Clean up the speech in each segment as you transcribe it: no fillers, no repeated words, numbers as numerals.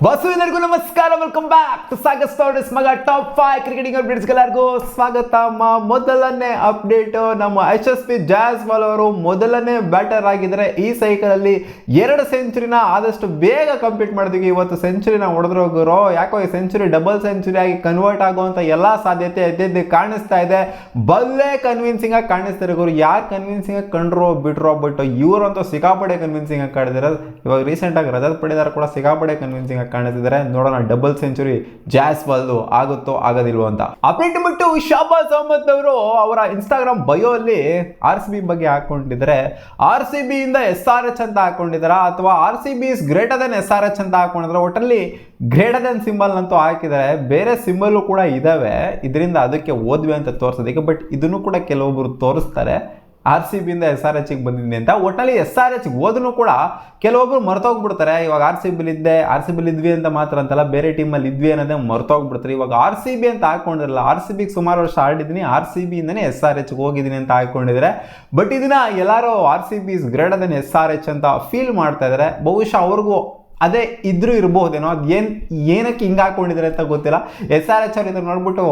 ಎಲ್ಲರಿಗೂ ನಮಸ್ಕಾರ, welcome back to Sagar stories ಮಗ ಟಾಪ್ 5 ಕ್ರಿಕೆಟಿಂಗ್ ಅಪ್ಡೇಟ್ಸ್ಗೆಲ್ಲರಿಗೂ ಸ್ವಾಗತ. ಮೊದಲನೇ ಅಪ್ಡೇಟ್, ನಮ್ಮ ಯಶಸ್ವಿ ಜಾಯ್ಸ್ವಾಲ್ ಅವರು ಮೊದಲನೇ ಬ್ಯಾಟರ್ ಆಗಿದ್ದಾರೆ. ಈ ಸೈಕಲ್ ಅಲ್ಲಿ 2 ಸೆಂಚುರಿನ ಆದಷ್ಟು ಬೇಗ ಕಂಪ್ಲೀಟ್ ಮಾಡಿದ್ವಿ. ಇವತ್ತು ಸೆಂಚುರಿನ ಹೊಡೆದ್ರೋಗರು, ಯಾಕೋ ಈ ಸೆಂಚುರಿ ಡಬಲ್ ಸೆಂಚುರಿ ಆಗಿ ಕನ್ವರ್ಟ್ ಆಗುವಂತ ಎಲ್ಲಾ ಸಾಧ್ಯತೆ ಎದ್ದೆ ಕಾಣಿಸ್ತಾ ಇದೆ. ಬಲ್ಲೆ ಕನ್ವಿನ್ಸಿಂಗ್ ಆಗಿ ಕಾಣಿಸ್ತಾರೆ ಗುರು. ಯಾರು ಕನ್ವಿನ್ಸಿಂಗ್ ಆಗಿ ಕಂಡ್ರೋ ಬಿಟ್ರೋ, ಬಟ್ ಇವರಂತೂ ಸಿಕ್ಕಾಪಡೆ ಕನ್ವಿನ್ಸಿಂಗ್ ಆಗಿ ಕಾಡಿದಾರೆ. ಇವಾಗ ರೀಸೆಂಟ್ ಆಗಿ ರಜತ್ ಪಡಿದಾರ್ ಕೂಡ ಸಿಕ್ಕಾಪಡೆ ಕನ್ವಿನ್ಸಿಂಗ್ ಕಾಣಿಸಿದ್ದಾರೆ. ನೋಡೋಣ ಡಬಲ್ ಸೆಂಚುರಿ ಜಾಯ್ಸ್ವಾಲ್ ಆಗುತ್ತೋ ಆಗೋದಿಲ್ವೋ ಅಂತ. ಅಪ್ಡೇಟ್ ಬಿಟ್ಟು ಶಾಬಾಜ್ ಅಹ್ಮದ್ ಅವರು ಅವರ ಇನ್ಸ್ಟಾಗ್ರಾಮ್ ಬಯೋ ಅಲ್ಲಿ RCB ಬಗ್ಗೆ ಹಾಕೊಂಡಿದ್ದಾರೆ. RCB ಇಂದ SRH ಅಂತ ಹಾಕೊಂಡಿದಾರ ಅಥವಾ RCB is greater than SRH ಅಂತ ಹಾಕೊಂಡಿದ್ರೆ. ಒಟ್ಟಲ್ಲಿ ಗ್ರೇಟರ್ ದೆನ್ ಸಿಂಬಲ್ ಅಂತೂ ಹಾಕಿದ್ದಾರೆ. ಬೇರೆ ಸಿಂಬಲ್ ಕೂಡ ಇದಾವೆ, ಇದರಿಂದ ಅದಕ್ಕೆ ಓದ್ವಿ ಅಂತ ತೋರಿಸೋದಕ್ಕೆ. ಬಟ್ ಇದನ್ನು ಕೂಡ ಕೆಲವೊಬ್ರು ತೋರಿಸ್ತಾರೆ RCB ಇಂದ SRH ಬಂದಿದ್ದೀನಿ ಅಂತ. ಒಟ್ಟಿನಲ್ಲಿ SRH ಹೋದ್ರೂ ಕೂಡ ಕೆಲವೊಬ್ರು ಮರ್ತೋಗ್ಬಿಡ್ತಾರೆ. ಇವಾಗ RCB ಇದ್ವಿ ಅಂತ ಮಾತ್ರ ಅಂತಲ್ಲ, ಬೇರೆ ಟೀಮಲ್ಲಿ ಇದ್ವಿ ಅನ್ನೋದೇ ಮರ್ತೋಗ್ಬಿಡ್ತಾರೆ. ಇವಾಗ RCB ಅಂತ ಹಾಕೊಂಡಿರಲ್ಲ. RCB ಸುಮಾರು ವರ್ಷ ಆಡಿದ್ದೀನಿ, RCB ಇಂದನೇ SRH ಹೋಗಿದ್ದೀನಿ ಅಂತ ಹಾಕೊಂಡಿದ್ದಾರೆ. ಬಟ್ ಇದನ್ನ ಎಲ್ಲರೂ RCB is greater than SRH ಅಂತ ಫೀಲ್ ಮಾಡ್ತಾ ಇದ್ದಾರೆ. ಬಹುಶಃ ಅವ್ರಿಗೂ ಅದೇ ಇದ್ರೂ ಇರ್ಬಹುದೇನೋ, ಅದು ಏನಕ್ಕೆ ಹಿಂಗೆ ಹಾಕೊಂಡಿದ್ದಾರೆ ಅಂತ ಗೊತ್ತಿಲ್ಲ. SRH ಅವ್ರು ಇದನ್ನು ನೋಡ್ಬಿಟ್ಟು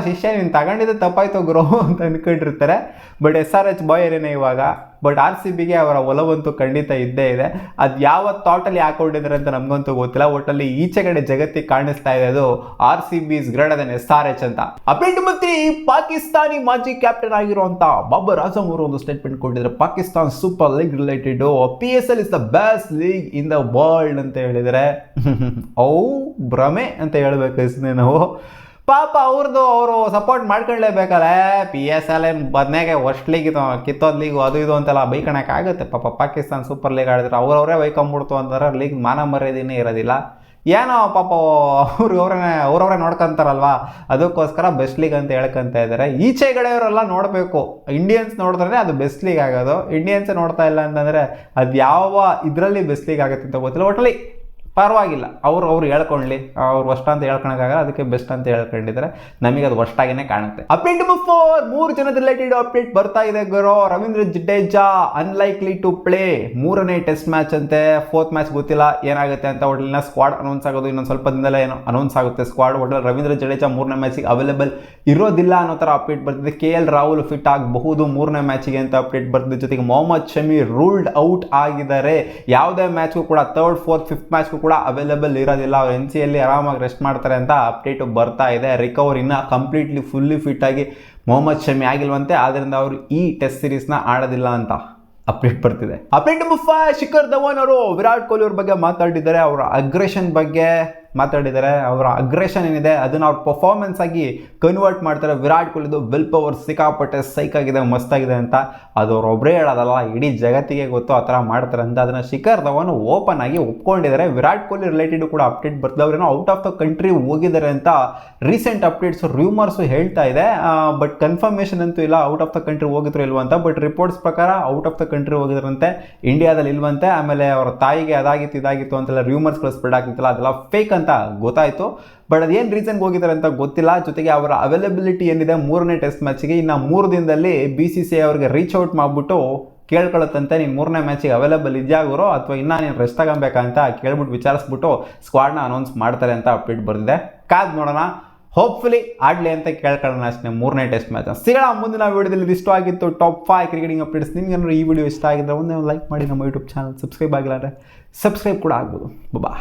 ಶಿಷ್ಯ ನೀನು ತಗೊಂಡಿದ್ದೆ ತಪ್ಪಾಯ್ತು ಗುರು ಅಂತ ಅನ್ಕೊಂಡಿರ್ತಾರೆ. ಬಟ್ SRH ಬಾಯ್ ಏನೇನೆ ಇವಾಗ. ಬಟ್ RCBಗೆ ಅವರ ಒಲವಂತೂ ಖಂಡಿತ ಇದ್ದೇ ಇದೆ. ಅದು ಯಾವ ಥಾಟಲ್ಲಿ ಹಾಕೊಂಡಿದ್ದಾರೆ ಅಂತ ನಮಗಂತೂ ಗೊತ್ತಿಲ್ಲ. ಒಟ್ಟಲ್ಲಿ ಈಚೆ ಕಡೆ ಜಗತ್ತಿಗೆ ಕಾಣಿಸ್ತಾ ಇದೆ ಅದು RCB is greater than SRH ಅಂತ. ಅಪ್ಡೇಟ್ ಮತ್ತೆ ಪಾಕಿಸ್ತಾನಿ ಮಾಜಿ ಕ್ಯಾಪ್ಟನ್ ಆಗಿರುವಂತ ಬಾಬರ್ ಆಜಮ್ ಅವರು ಒಂದು ಸ್ಟೇಟ್ಮೆಂಟ್ ಕೊಟ್ಟಿದ್ದಾರೆ. Pakistan super league related PSL is the best league in the world ಅಂತ ಹೇಳಿದರೆ ಭ್ರಮೆ ಅಂತ ಹೇಳ್ಬೇಕು ನಾವು. ಪಾಪ ಅವರು ಸಪೋರ್ಟ್ ಮಾಡ್ಕೊಳ್ಳೇಬೇಕಲ್ಲ. PSL ಏನು ಬದನೆಗೆ ವರ್ಸ್ಟ್ ಲೀಗ್ ಇದು, ಕಿತ್ತೋದ್ ಲೀಗು ಅದು ಇದು ಅಂತೆಲ್ಲ ಬೈಕಣಕ್ಕೆ ಆಗುತ್ತೆ. ಪಾಪ ಪಾಕಿಸ್ತಾನ್ ಸೂಪರ್ ಲೀಗ್ ಆಡಿದ್ರೆ ಅವ್ರವರೇ ಬೈಕೊಂಬಿಡ್ತು ಅಂತಾರೆ. ಲೀಗ್ ಮಾನ ಮರ್ಯಾದೆನೇ ಇರೋದಿಲ್ಲ. ಏನೋ ಪಾಪ ಅವ್ರವ್ರೇ ನೋಡ್ಕೊಂತಾರಲ್ವಾ, ಅದಕ್ಕೋಸ್ಕರ ಬೆಸ್ಟ್ ಲೀಗ್ ಅಂತ ಹೇಳ್ಕೊಂತ ಇದ್ದಾರೆ. ಈಚೆಗಡೆಯವರೆಲ್ಲ ನೋಡಬೇಕು. ಇಂಡಿಯನ್ಸ್ ನೋಡಿದ್ರೆ ಅದು ಬೆಸ್ಟ್ ಲೀಗ್ ಆಗೋದು. ಇಂಡಿಯನ್ಸ್ ನೋಡ್ತಾ ಇಲ್ಲ ಅಂತಂದರೆ ಅದು ಯಾವ ಇದರಲ್ಲಿ ಬೆಸ್ಟ್ ಲೀಗ್ ಆಗುತ್ತೆ ಅಂತ ಗೊತ್ತಿಲ್ಲ. ಒಟ್ಟಲ್ಲಿ ಪರವಾಗಿಲ್ಲ, ಅವ್ರು ಹೇಳ್ಕೊಳ್ಳಿ. ಅವ್ರು ವರ್ಸ್ಟ್ ಅಂತ ಹೇಳ್ಕೊಳಕ್ಕಾಗಲ್ಲ, ಅದಕ್ಕೆ ಬೆಸ್ಟ್ ಅಂತ ಹೇಳ್ಕೊಂಡಿದ್ದಾರೆ. ನಮಗೆ ಅದು ವರ್ಸ್ಟ್ ಆಗಿನೇ ಕಾಣುತ್ತೆ. ಅಪ್ಡೇಟ್ ನಂಬರ್ 4, 3 ಜನದ ರಿಲೇಟೆಡ್ ಅಪ್ಡೇಟ್ ಬರ್ತಾ ಇದೆ ಗುರು. Ravindra Jadeja unlikely to play 3ನೇ ಟೆಸ್ಟ್ ಮ್ಯಾಚ್ ಅಂತೆ. 4th ಮ್ಯಾಚ್ ಗೊತ್ತಿಲ್ಲ ಏನಾಗುತ್ತೆ ಅಂತ. ಒಟ್ಟಿನ ಸ್ಕ್ವಾಡ್ ಅನೌನ್ಸ್ ಆಗೋದು ಇನ್ನೊಂದು ಸ್ವಲ್ಪ ದಿನದಲ್ಲೇ ಏನೋ ಅನೌನ್ಸ್ ಆಗುತ್ತೆ ಸ್ಕ್ವಾಡ್. ಒಟ್ಟಲ್ಲಿ ರವೀಂದ್ರ ಜಡೇಜಾ 3ನೇ ಮ್ಯಾಚಿಗೆ ಅವೈಲೇಬಲ್ ಇರೋದಿಲ್ಲ ಅನ್ನೋ ಥರ ಅಪ್ಡೇಟ್ ಬರ್ತಿದೆ. KL ರಾಹುಲ್ ಫಿಟ್ ಆಗಬಹುದು 3ನೇ ಮ್ಯಾಚಿಗೆ ಅಂತ ಅಪ್ಡೇಟ್ ಬರ್ತಿದೆ. ಜೊತೆಗೆ ಮೊಹಮ್ಮದ್ ಶಮಿ ರೂಲ್ಡ್ ಔಟ್ ಆಗಿದ್ದಾರೆ. ಯಾವುದೇ ಮ್ಯಾಚ್ಗೂ ಕೂಡ 3rd, 4th, 5th ಮ್ಯಾಚ್ಗೂ ಕೂಡ ಅವೈಲೇಬಲ್ ಇರೋದಿಲ್ಲ. ಅವ್ರು NCಯಲ್ಲಿ ಆರಾಮಾಗಿ ರೆಸ್ಟ್ ಮಾಡ್ತಾರೆ ಅಂತ ಅಪ್ಡೇಟ್ ಬರ್ತಾ ಇದೆ. ರಿಕವರ್ ಇನ್ನ ಕಂಪ್ಲೀಟ್ಲಿ ಫುಲ್ಲಿ ಫಿಟ್ ಆಗಿ ಮೊಹಮ್ಮದ್ ಶಮಿ ಆಗಿಲ್ವಂತೆ. ಆದ್ರಿಂದ ಅವರು ಈ ಟೆಸ್ಟ್ ಸೀರೀಸ್ನ ಆಡೋದಿಲ್ಲ ಅಂತ ಅಪ್ಡೇಟ್ ಬರ್ತಿದೆ. ಅಪ್ಡೇಟ್ ನಂಬರ್ 5, ಶಿಖರ್ ಧವನ್ ಅವರು ವಿರಾಟ್ ಕೊಹ್ಲಿ ಅವ್ರ ಬಗ್ಗೆ ಮಾತಾಡಿದ್ದಾರೆ. ಅವರ ಅಗ್ರೆಷನ್ ಬಗ್ಗೆ ಮಾತಾಡಿದ್ದಾರೆ. ಅವರ ಅಗ್ರೆಷನ್ ಏನಿದೆ ಅದನ್ನು ಅವ್ರ ಪರ್ಫಾರ್ಮೆನ್ಸ್ ಆಗಿ ಕನ್ವರ್ಟ್ ಮಾಡ್ತಾರೆ. ವಿರಾಟ್ ಕೊಹ್ಲಿದು ವಿಲ್ ಪವರ್ ಸಿಕ್ಕಾಪಟ್ಟೆ ಸೈಕ್ ಆಗಿದೆ, ಮಸ್ತಾಗಿದೆ ಅಂತ. ಅದು ಅವ್ರೊಬ್ಬರೇ ಹೇಳೋದಲ್ಲ, ಇಡೀ ಜಗತ್ತಿಗೆ ಗೊತ್ತು ಆ ಥರ ಮಾಡ್ತಾರೆ ಅಂತ. ಅದನ್ನು ಶಿಖರ್ ಧವನ್ ಓಪನ್ ಆಗಿ ಒಪ್ಕೊಂಡಿದ್ದಾರೆ. ವಿರಾಟ್ ಕೊಹ್ಲಿ ರಿಲೇಟೆಡ್ ಕೂಡ ಅಪ್ಡೇಟ್ ಬರ್ತದೆ. ಅವ್ರೇನೋ ಔಟ್ ಆಫ್ ದ ಕಂಟ್ರಿ ಹೋಗಿದ್ದಾರೆ ಅಂತ ರೀಸೆಂಟ್ ಅಪ್ಡೇಟ್ಸ್ ರೂಮರ್ಸು ಹೇಳ್ತಾ ಇದೆ. ಬಟ್ ಕನ್ಫರ್ಮೇಷನ್ ಅಂತೂ ಇಲ್ಲ ಔಟ್ ಆಫ್ ದ ಕಂಟ್ರಿ ಹೋಗಿದ್ರು ಇಲ್ವ ಅಂತ. ಬಟ್ ರಿಪೋರ್ಟ್ಸ್ ಪ್ರಕಾರ ಔಟ್ ಆಫ್ ದ ಕಂಟ್ರಿ ಹೋಗಿದ್ರಂತೆ, ಇಂಡಿಯಾದಲ್ಲಿ ಇಲ್ವಂತೆ. ಆಮೇಲೆ ಅವರ ತಾಯಿಗೆ ಅದಾಗಿತ್ತು ಇದಾಗಿತ್ತು ಅಂತೆಲ್ಲ ರೂಮರ್ಸ್ಗಳು ಸ್ಪ್ರೆಡ್ ಆಗ್ತಿತ್ತಲ್ಲ, ಅದೆಲ್ಲ ಫೇಕ್ ಅಂತ ಗೊತ್ತಾಯಿತು. ಬಟ್ ಅದೇನು ರೀಸನ್ ಹೋಗಿದ್ದಾರೆ ಅಂತ ಗೊತ್ತಿಲ್ಲ. ಜೊತೆಗೆ ಅವರ ಅವೈಲಬಿಲಿಟಿ ಏನಿದೆ 3ನೇ ಟೆಸ್ಟ್ ಮ್ಯಾಚಿಗೆ, ಇನ್ನು 3 ದಿನದಲ್ಲಿ BCCI ಅವ್ರಿಗೆ ರೀಚ್ ಔಟ್ ಮಾಡಿಬಿಟ್ಟು ಕೇಳ್ಕೊಳ್ಳುತ್ತಂತೆ, ನೀನು 3ನೇ ಮ್ಯಾಚಿಗೆ ಅವೈಲೇಬಲ್ ಇದೆಯಾಗುರೋ ಅಥವಾ ಇನ್ನೂ ನೀನು ರೆಸ್ಟ್ ತಗೊಬೇಕಂತ ಕೇಳ್ಬಿಟ್ಟು ವಿಚಾರಿಸ್ಬಿಟ್ಟು ಸ್ಕ್ವಾಡ್ನ ಅನೌನ್ಸ್ ಮಾಡ್ತಾರೆ ಅಂತ ಅಪ್ಡೇಟ್ ಬಂದಿದೆ. ಕಾದ್ ನೋಡೋಣ, ಹೋಪ್ಫುಲಿ ಆಡಲಿ ಅಂತ ಕೇಳ್ಕೊಳ್ಳೋಣ ಅಷ್ಟೇ 3ನೇ ಟೆಸ್ಟ್ ಮ್ಯಾಚ್. ಸಿಗೋಣ ಮುಂದಿನ ವಿಡಿಯೋದಲ್ಲಿ. ಇಷ್ಟ ಆಗಿತ್ತು ಟಾಪ್ 5 ಕ್ರಿಕೆಟಿಂಗ್ ಅಪ್ಡೇಟ್ಸ್. ನಿಮ್ಗೆ ಈ ವಿಡಿಯೋ ಇಷ್ಟ ಆಗಿದ್ರೆ ಒಂದೇ ಲೈಕ್ ಮಾಡಿ. ನಮ್ಮ ಯೂಟ್ಯೂಬ್ ಚಾನಲ್ ಸಬ್ಸ್ಕ್ರೈಬ್ ಆಗಿಲ್ಲ ಅಂದರೆ ಸಬ್ಸ್ಕ್ರೈಬ್ ಕೂಡ ಆಗ್ಬೋದು. ಬಾ.